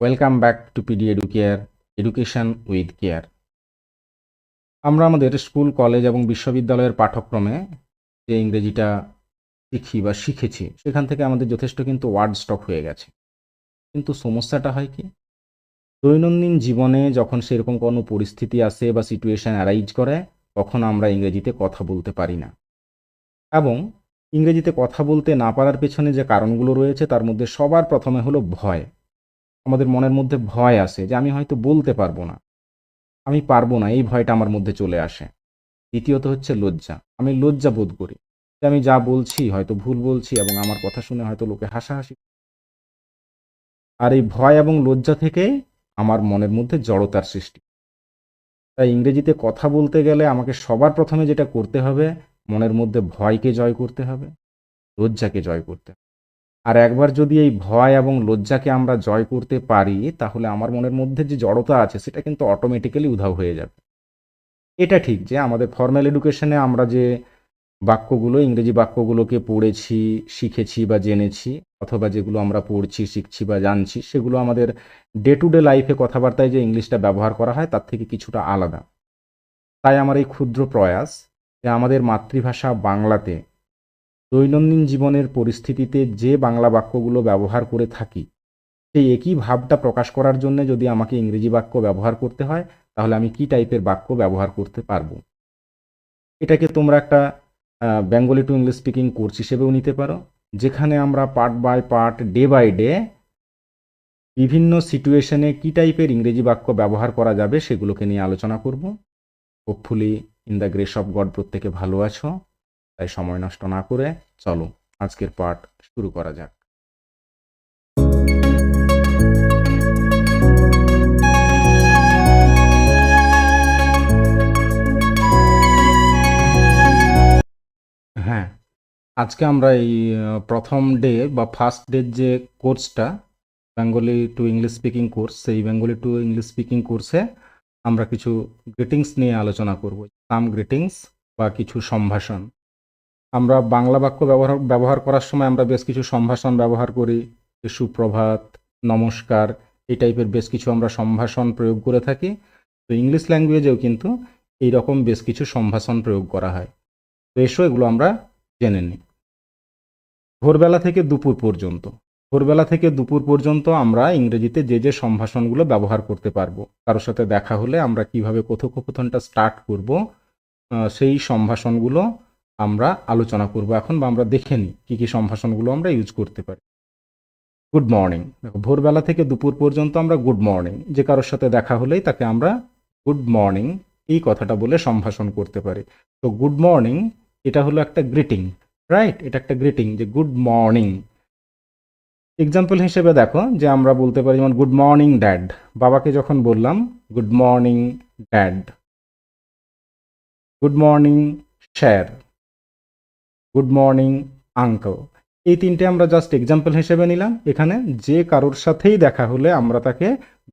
Welcome back to PD educare education with care. আমরা আমাদের school, college এবং বিশ্ববিদ্যালয়ের পাঠ্যক্রমে যে ইংরেজিটা শিখি বা শিখেছি সেখান থেকে আমাদের যথেষ্ট কিন্তু ওয়ার্ড স্টক হয়ে গেছে। কিন্তু সমস্যাটা হয় কি, দৈনন্দিন জীবনে যখন সেরকম কোনো পরিস্থিতি আসে বা সিচুয়েশন অ্যারাইজ করে তখন আমরা ইংরেজিতে কথা বলতে পারি না। এবং ইংরেজিতে কথা বলতে না পারার পেছনে যে কারণগুলো রয়েছে তার মধ্যে সবার প্রথমে হলো ভয়। আমাদের মনের মধ্যে ভয় আসে যে আমি হয়তো বলতে পারবো না, আমি পারবো না, এই ভয়টা আমার মধ্যে চলে আসে। দ্বিতীয়ত হচ্ছে লজ্জা। আমি লজ্জা বোধ করি যে আমি যা বলছি হয়তো ভুল বলছি এবং আমার কথা শুনে হয়তো লোকে হাসাহাসি। আর এই ভয় এবং লজ্জা থেকে আমার মনের মধ্যে জড়তার সৃষ্টি। তাই ইংরেজিতে কথা বলতে গেলে আমাকে সবার প্রথমে যেটা করতে হবে, মনের মধ্যে ভয়কে জয় করতে হবে, লজ্জাকে জয় করতে হবে। আর একবার যদি এই ভয় এবং লজ্জাকে আমরা জয় করতে পারি তাহলে আমার মনের মধ্যে যে জড়তা আছে সেটা কিন্তু অটোমেটিক্যালি উধাও হয়ে যাবে। এটা ঠিক যে আমাদের ফর্মাল এডুকেশনে আমরা যে বাক্যগুলো, ইংরেজি বাক্যগুলোকে পড়েছি, শিখেছি বা জেনেছি, অথবা যেগুলো আমরা পড়ছি, শিখছি বা জানছি, সেগুলো আমাদের ডে টু ডে লাইফে কথাবার্তায় যে ইংলিশটা ব্যবহার করা হয় তার থেকে কিছুটা আলাদা। তাই আমার এই ক্ষুদ্র প্রয়াস যে আমাদের মাতৃভাষা বাংলাতে দৈনন্দিন জীবনের পরিস্থিতিতে যে বাংলা বাক্যগুলো ব্যবহার করে থাকি, সেই একই ভাবটা প্রকাশ করার জন্য যদি আমাকে ইংরেজি বাক্য ব্যবহার করতে হয় তাহলে আমি কি টাইপের বাক্য ব্যবহার করতে পারবো। এটাকে তোমরা একটা Bengali to English speaking course হিসেবেও নিতে পারো, যেখানে আমরা part by part, day by day বিভিন্ন সিচুয়েশনে কী টাইপের ইংরেজি বাক্য ব্যবহার করা যাবে সেগুলোকে নিয়ে আলোচনা করব। Hopefully in the grace of god প্রত্যেকে ভালো আছো। তাই সময় নষ্ট না করে চলো আজকের পার্ট শুরু করা যাক। হ্যাঁ, আজকে আমরা এই প্রথম ডে বা ফার্স্ট ডের যে কোর্সটা, Bengali to English speaking course, সেই বেঙ্গলি টু ইংলিশ স্পিকিং কোর্সে আমরা কিছু গ্রিটিংস নিয়ে আলোচনা করব। সাম গ্রিটিংস বা কিছু সম্ভাষণ। আমরা বাংলা বাক্য ব্যবহার করার সময় আমরা বেশ কিছু সম্ভাষণ ব্যবহার করি, সুপ্রভাত, নমস্কার, এই টাইপের বেশ কিছু আমরা সম্ভাষণ প্রয়োগ করে থাকি। তো ইংলিশ ল্যাঙ্গুয়েজেও কিন্তু এই রকম বেশ কিছু সম্ভাষণ প্রয়োগ করা হয়। তো এসো এগুলো আমরা জেনে নিই। ভোরবেলা থেকে দুপুর পর্যন্ত, ভোরবেলা থেকে দুপুর পর্যন্ত আমরা ইংরেজিতে যে যে সম্ভাষণগুলো ব্যবহার করতে পারবো, কারোর সাথে দেখা হলে আমরা কিভাবে কথোপকথনটা স্টার্ট করব, সেই সম্ভাষণগুলো আমরা আলোচনা করব এখন, বা আমরা দেখে নিই কী কী সম্ভাষণগুলো আমরা ইউজ করতে পারি। Good morning. দেখো, ভোরবেলা থেকে দুপুর পর্যন্ত আমরা গুড মর্নিং, যে কারোর সাথে দেখা হলেই তাকে আমরা গুড মর্নিং এই কথাটা বলে সম্ভাষণ করতে পারি। তো গুড মর্নিং এটা হলো একটা গ্রিটিং, রাইট? এটা একটা গ্রিটিং যে গুড মর্নিং। এক্সাম্পল হিসেবে দেখো যে আমরা বলতে পারি যেমন গুড মর্নিং ড্যাড। বাবাকে যখন বললাম good morning dad, good morning sir, good morning uncle. এই তিনটে আমরা জাস্ট এক্সাম্পল হিসেবে নিলাম। এখানে যে কারোর সাথেই দেখা হলে আমরা তাকে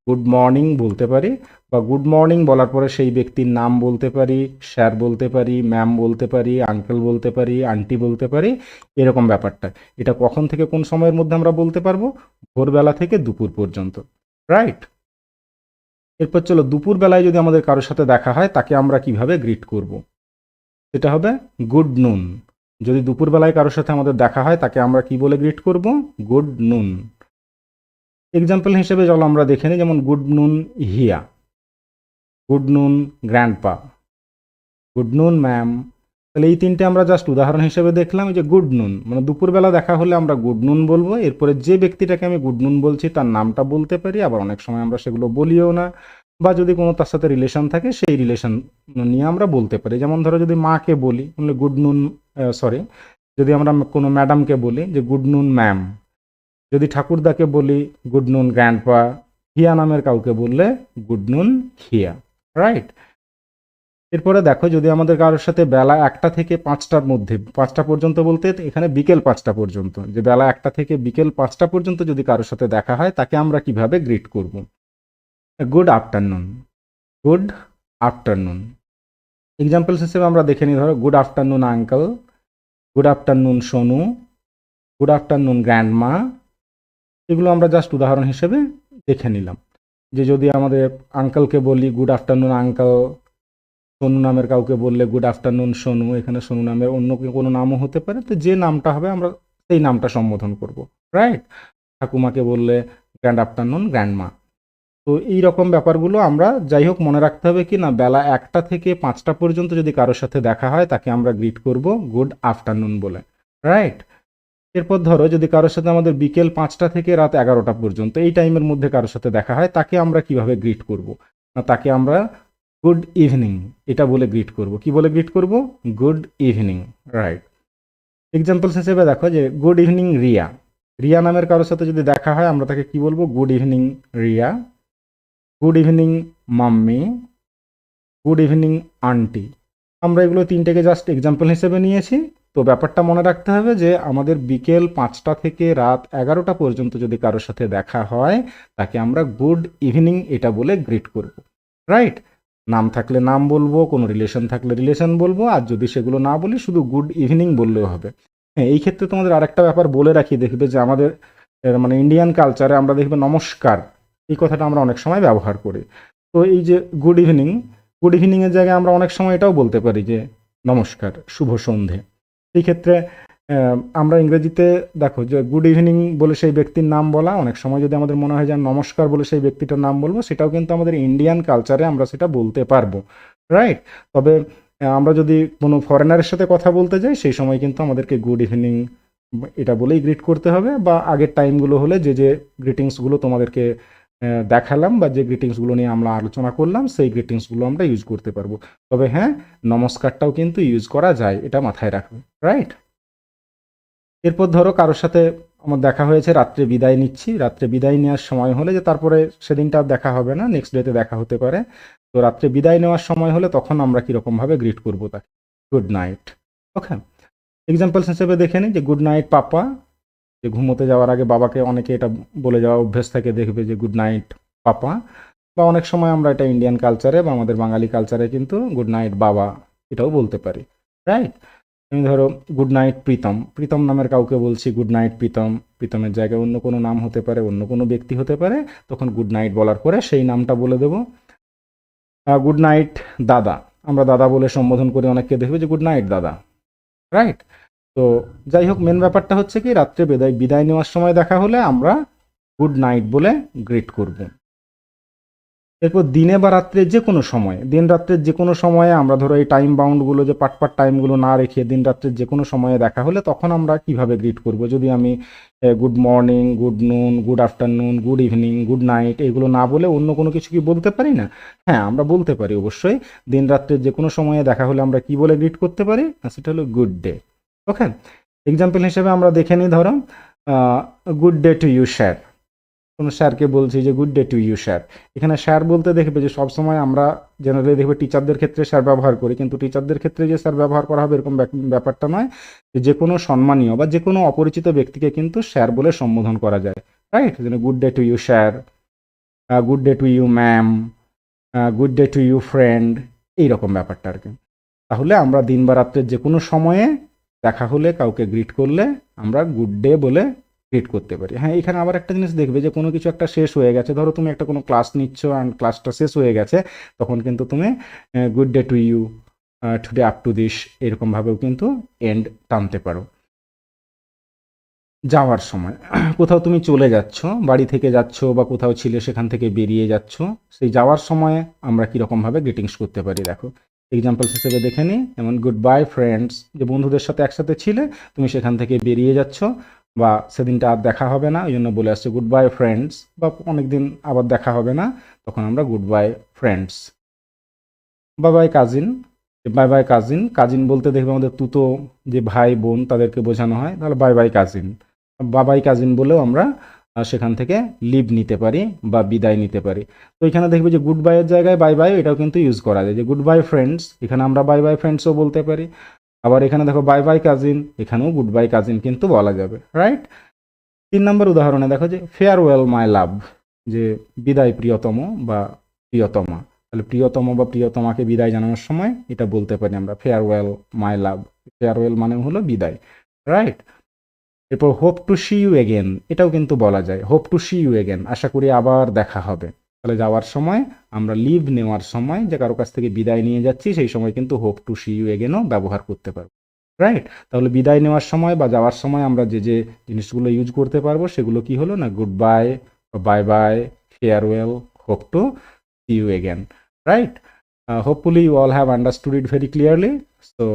গুড মর্নিং বলতে পারি, বা গুড মর্নিং বলার পরে সেই ব্যক্তির নাম বলতে পারি, স্যার বলতে পারি, ম্যাম বলতে পারি, আঙ্কেল বলতে পারি, আন্টি বলতে পারি, এরকম ব্যাপারটা। এটা কখন থেকে কোন সময়ের মধ্যে আমরা বলতে পারবো? ভোরবেলা থেকে দুপুর পর্যন্ত, রাইট? এরপর চলো, দুপুরবেলায় যদি আমাদের কারোর সাথে দেখা হয় তাকে আমরা কিভাবে গ্রিট করব। সেটা হবে গুড নুন। যদি দুপুরবেলায় কারোর সাথে আমাদের দেখা হয় তাকে আমরা কি বলে গ্রিট করব? গুড নুন। এক্সাম্পল হিসেবে চলো আমরা দেখে নিই, যেমন good noon Hiya, good noon grandpa, good noon ma'am. তাহলে এই তিনটে আমরা জাস্ট উদাহরণ হিসেবে দেখলাম যে গুড নুন মানে দুপুরবেলা দেখা হলে আমরা গুড নুন বলবো। এরপরে যে ব্যক্তিটাকে আমি গুড নুন বলছি তার নামটা বলতে পারি, আবার অনেক সময় আমরা সেগুলো বলিও না, বা যদি কোনো তার সাথে রিলেশন থাকে সেই রিলেশন নিয়ে আমরা বলতে পারি। যেমন ধরো যদি মাকে বলি তাহলে গুড নুন, সরি, যদি আমরা কোনো ম্যাডামকে বলি যে গুড নুন ম্যাম, যদি ঠাকুরদাকে বলি গুড নুন গ্র্যান্ডপা, হিয়া নামের কাউকে বললে গুড নুন হিয়া, রাইট? এরপরে দেখো, যদি আমাদের কারোর সাথে বেলা 1টা থেকে 5টার মধ্যে, 5টা পর্যন্ত বলতে এখানে বিকেল 5টা পর্যন্ত, যে বেলা 1টা থেকে বিকেল 5টা পর্যন্ত যদি কারোর সাথে দেখা হয় তাকে আমরা কিভাবে গ্রিট করব? Good afternoon, good afternoon. Examples হিসেবে আমরা দেখে নিই, ধরো good afternoon uncle, good afternoon Sonu, good afternoon grandma. এগুলো আমরা জাস্ট উদাহরণ হিসেবে দেখে নিলাম। যে যদি আমাদের আঙ্কেলকে বলি গুড আফটারনুন আঙ্কেল, সোনু নামের কাউকে বললে গুড আফটারনুন সোনু, এখানে সোনু নামের অন্য কোনো নামও হতে পারে, তো যে নামটা হবে আমরা সেই নামটা সম্বোধন করব, রাইট? ঠাকুমাকে বললে গ্র্যান্ড আফটারনুন গ্র্যান্ডমা। তো এই রকম ব্যাপারগুলো আমরা যাই হোক মনে রাখতে হবে কি না, বেলা 1টা থেকে 5টা পর্যন্ত যদি কারোর সাথে দেখা হয় তাকে আমরা গ্রিট করব গুড আফটারনুন বলে, রাইট? এরপর ধরো যদি কারোর সাথে আমাদের বিকেল 5টা থেকে রাত 11টা পর্যন্ত এই টাইমের মধ্যে কারোর সাথে দেখা হয় তাকে আমরা কিভাবে গ্রিট করব? না, তাকে আমরা গুড ইভিনিং এটা বলে গ্রিট করব। কি বলে গ্রিট করব? Good evening, right? এক্সাম্পলস হিসেবে দেখো যে গুড ইভিনিং রিয়া। রিয়া নামের কারোর সাথে যদি দেখা হয় আমরা তাকে কি বলবো? Good evening Riya, good evening mummy, good evening aunty. আমরা এগুলো তিনটেকে জাস্ট এক্সাম্পল হিসেবে নিয়েছি। তো ব্যাপারটা মনে রাখতে হবে যে আমাদের বিকেল 5টা থেকে রাত 11টা পর্যন্ত যদি কারোর সাথে দেখা হয় তাকে আমরা গুড ইভিনিং এটা বলে গ্রিট করব, রাইট? নাম থাকলে নাম বলবো, কোনো রিলেশন থাকলে রিলেশন বলবো, আর যদি সেগুলো না বলি শুধু গুড ইভিনিং বললেও হবে। হ্যাঁ, এই ক্ষেত্রে তোমাদের আরেকটা ব্যাপার বলে রাখি, দেখবে যে আমাদের মানে ইন্ডিয়ান কালচারে আমরা দেখবে নমস্কার এই কথাটা আমরা অনেক সময় ব্যবহার করি। তো এই যে গুড ইভিনিং, গুড ইভিনিংয়ের জায়গায় আমরা অনেক সময় এটাও বলতে পারি যে নমস্কার, শুভ সন্ধে। সেই ক্ষেত্রে আমরা ইংরেজিতে দেখো যে গুড ইভিনিং বলে সেই ব্যক্তির নাম বলা, অনেক সময় যদি আমাদের মনে হয় যে নমস্কার বলে সেই ব্যক্তিটার নাম বলবো, সেটাও কিন্তু আমাদের ইন্ডিয়ান কালচারে আমরা সেটা বলতে পারবো, রাইট? তবে আমরা যদি কোনো ফরেনারের সাথে কথা বলতে যাই সেই সময় কিন্তু আমাদেরকে গুড ইভিনিং এটা বলেই গ্রিট করতে হবে, বা আগের টাইমগুলো হলে যে যে গ্রিটিংসগুলো তোমাদেরকে দেখালাম বা যে গ্রিটিংসগুলো নিয়ে আমরা আলোচনা করলাম সেই গ্রিটিংসগুলো আমরা ইউজ করতে পারবো। তবে হ্যাঁ, নমস্কারটাও কিন্তু ইউজ করা যায়, এটা মাথায় রাখবে, রাইট? এরপর ধরো কারোর সাথে আমার দেখা হয়েছে, রাত্রে বিদায় নিচ্ছি, রাত্রে বিদায় নেওয়ার সময় হলে যে তারপরে সেদিনটা আর দেখা হবে না, নেক্সট ডেতে দেখা হতে পারে। তো রাত্রে বিদায় নেওয়ার সময় হলে তখন আমরা কীরকমভাবে গ্রিট করবো তাকে? গুড নাইট, ওকে? এক্সাম্পলস হিসেবে দেখে নিই যে গুড নাইট পাপা, যে ঘুমোতে যাওয়ার আগে বাবাকে অনেকে এটা বলে যাওয়া অভ্যেস থাকে, দেখবে যে গুড নাইট পাপা। বা অনেক সময় আমরা এটা ইন্ডিয়ান কালচারে বা আমাদের বাঙালি কালচারে কিন্তু গুড নাইট বাবা এটাও বলতে পারি, রাইট? আমি ধরো গুড নাইট প্রীতম, প্রীতম নামের কাউকে বলছি গুড নাইট প্রীতম, প্রীতমের জায়গায় অন্য কোনো নাম হতে পারে, অন্য কোনো ব্যক্তি হতে পারে, তখন গুড নাইট বলার পরে সেই নামটা বলে দেবো। গুড নাইট দাদা, আমরা দাদা বলে সম্বোধন করি, অনেককে দেখবে যে গুড নাইট দাদা, রাইট? তো যাই হোক, মেন ব্যাপারটা হচ্ছে কি রাত্রে বিদায় বিদায় নেওয়ার সময় দেখা হলে আমরা গুড নাইট বলে গ্রিট করব। এরপর দিনে বা রাত্রে যে কোনো সময়, দিন রাত্রের যে কোনো সময়ে আমরা ধরো এই টাইম বাউন্ডগুলো যে পাট টাইমগুলো না রেখে দিন রাত্রের যে কোনো সময়ে দেখা হলে তখন আমরা কিভাবে গ্রিট করব? যদি আমি গুড মর্নিং, গুড নুন, good afternoon, good evening, good night এগুলো না বলে অন্য কোনো কিছু কি বলতে পারি না? হ্যাঁ, আমরা বলতে পারি অবশ্যই। দিন রাত্রের যে কোনো সময়ে দেখা হলে আমরা কি বলে গ্রিট করতে পারি? সেটা হলো গুড ডে, ওকে? এক্সাম্পল হিসেবে আমরা দেখে নিই, ধরো good day to you sir, কোনো স্যারকে বলছি যে good day to you sir. এখানে স্যার বলতে দেখবে যে সবসময় আমরা জেনারেলি দেখবে টিচারদের ক্ষেত্রে স্যার ব্যবহার করি, কিন্তু টিচারদের ক্ষেত্রে যে স্যার ব্যবহার করা হবে এরকম ব্যাপারটা নয়। যে কোনো সম্মানীয় বা যে কোনো অপরিচিত ব্যক্তিকে কিন্তু স্যার বলে সম্বোধন করা যায়, রাইট? যেন good day to you sir, good day to you ma'am, good day to you friend, এইরকম ব্যাপারটা আর কি। তাহলে আমরা দিন বা রাত্রের যে কোনো সময়ে দেখা হলে কাউকে গ্রিট করলে আমরা গুড ডে বলে গ্রিট করতে পারি। হ্যাঁ, এখানে আবার একটা জিনিস দেখবে যে কোনো কিছু একটা শেষ হয়ে গেছে, ধরো তুমি একটা কোনো ক্লাস নিচ্ছ অ্যান্ড ক্লাসটা শেষ হয়ে গেছে, তখন কিন্তু তুমি good day to you, today up to this এরকমভাবেও কিন্তু এন্ড টানতে পারো। যাওয়ার সময় কোথাও তুমি চলে যাচ্ছ, বাড়ি থেকে যাচ্ছ বা কোথাও ছিলে সেখান থেকে বেরিয়ে যাচ্ছ, সেই যাওয়ার সময় আমরা কীরকমভাবে গ্রিটিংস করতে পারি দেখো। এক্সাম্পলস হিসেবে দেখে নিই, যেমন গুড বাই ফ্রেন্ডস, যে বন্ধুদের সাথে একসাথে ছিলে, তুমি সেখান থেকে বেরিয়ে যাচ্ছ বা সেদিনটা আর দেখা হবে না, ওই জন্য বলে আসছে গুড বাই ফ্রেন্ডস, বা অনেকদিন আবার দেখা হবে না, তখন আমরা good bye friends. Bye bye cousin, bye bye cousin, cousin বলতে দেখবে আমাদের তুতো যে ভাই বোন তাদেরকে বোঝানো হয়, তাহলে বাই বাই কাজিন। বাবাই কাজিন বলেও আমরা সেখান থেকে লিভ নিতে পারি বা বিদায় নিতে পারি। তো এখানে দেখবে যে গুড বাইয়ের জায়গায় বাই বাই এটাও কিন্তু ইউজ করা যায়, যে গুড বাই ফ্রেন্ডস, এখানে আমরা বাই বাই ফ্রেন্ডসও বলতে পারি। আবার এখানে দেখো বাই বাই কাজিন, এখানেও গুড বাই কাজিন কিন্তু বলা যাবে, রাইট? 3 নম্বর উদাহরণে দেখো যে ফেয়ারওয়েল মাই লাভ, যে বিদায় প্রিয়তম বা প্রিয়তমা। তাহলে প্রিয়তম বা প্রিয়তমাকে বিদায় জানানোর সময় এটা বলতে পারি আমরা ফেয়ারওয়েল মাই লাভ। ফেয়ারওয়েল মানে হলো বিদায়, রাইট? এরপর hope to see you again, এটাও কিন্তু বলা যায়, hope to see you again, আশা করি আবার দেখা হবে। তাহলে যাওয়ার সময় আমরা লিভ নেওয়ার সময় যে কারো কাছ থেকে বিদায় নিয়ে যাচ্ছি সেই সময় কিন্তু হোপ টু সি ইউ এগেনও ব্যবহার করতে পারবো, রাইট? তাহলে বিদায় নেওয়ার সময় বা যাওয়ার সময় আমরা যে যে জিনিসগুলো ইউজ করতে পারবো সেগুলো কি হলো না, good bye, bye bye, farewell, hope to see you again, right? Hopefully you all have understood it very clearly. So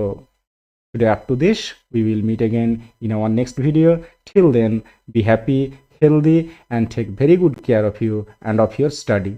today up to this, we will meet again in our next video. Till then, be happy, healthy, and take very good care of you and of your study.